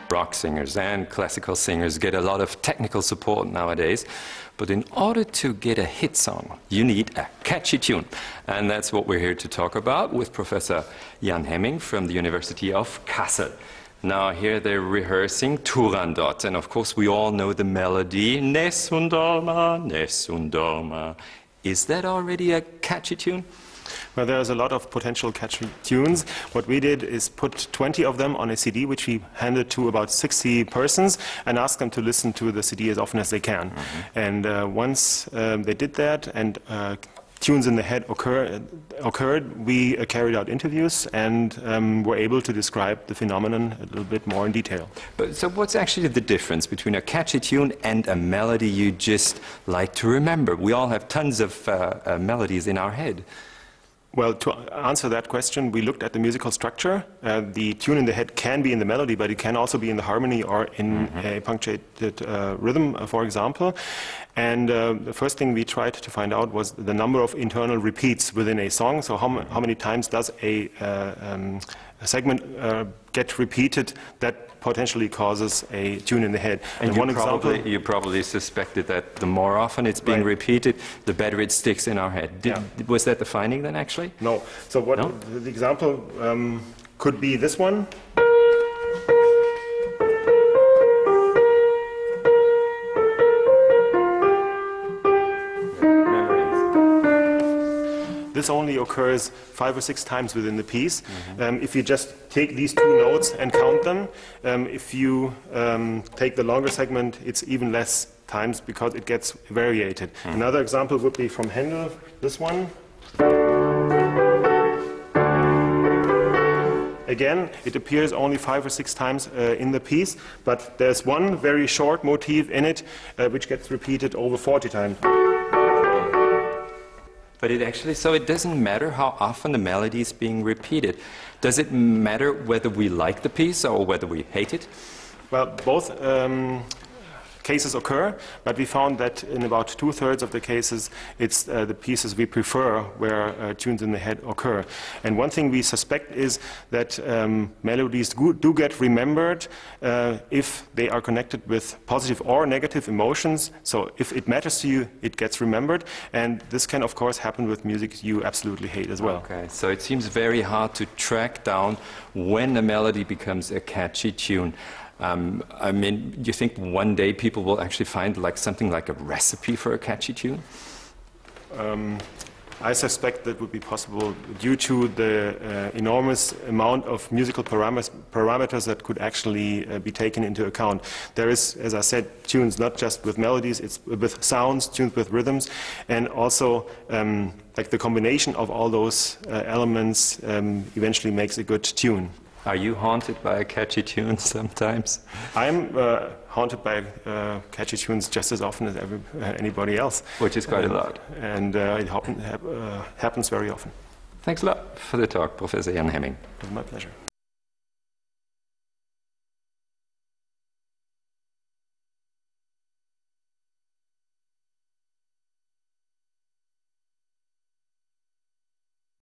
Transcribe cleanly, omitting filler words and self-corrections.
Rock singers and classical singers get a lot of technical support nowadays, but in order to get a hit song, you need a catchy tune. And that's what we're here to talk about with Professor Jan Hemming from the University of Kassel. Now here they're rehearsing Turandot, and of course we all know the melody, Nessun dorma, Nessun dorma. Is that already a catchy tune? Well, there's a lot of potential catchy tunes. What we did is put 20 of them on a CD, which we handed to about 60 persons, and asked them to listen to the CD as often as they can. And once they did that, and tunes in the head occurred, we carried out interviews and were able to describe the phenomenon a little bit more in detail. But so what's actually the difference between a catchy tune and a melody you just like to remember? We all have tons of melodies in our head. Well, to answer that question, we looked at the musical structure. The tune in the head can be in the melody, but it can also be in the harmony or in a punctuated rhythm, for example. And the first thing we tried to find out was the number of internal repeats within a song. So how many times does a segment get repeated that potentially causes a tune in the head. And you probably suspected that the more often it's being repeated, the better it sticks in our head. Was that the finding then, actually? No. So what the example could be this one. This only occurs 5 or 6 times within the piece. If you just take these 2 notes and count them, if you take the longer segment, it's even less times because it gets variated. Another example would be from Handel, this one. Again, it appears only 5 or 6 times in the piece, but there's one very short motif in it which gets repeated over 40 times. But so it doesn't matter how often the melody is being repeated. Does it matter whether we like the piece or whether we hate it? Well, both cases occur, but we found that in about 2/3 of the cases, it's the pieces we prefer where tunes in the head occur. And one thing we suspect is that melodies do get remembered if they are connected with positive or negative emotions. So if it matters to you, it gets remembered. And this can, of course, happen with music you absolutely hate as well. Okay, so it seems very hard to track down when a melody becomes a catchy tune. I mean, do you think one day people will actually find something like a recipe for a catchy tune? I suspect that would be possible due to the enormous amount of musical parameters that could actually be taken into account. There is, as I said, tunes not just with melodies, it's with sounds, tunes with rhythms, and also like the combination of all those elements eventually makes a good tune. Are you haunted by a catchy tune sometimes? I'm haunted by catchy tunes just as often as anybody else. Which is quite a lot. And it happens very often. Thanks a lot for the talk, Professor Jan Hemming. It was my pleasure.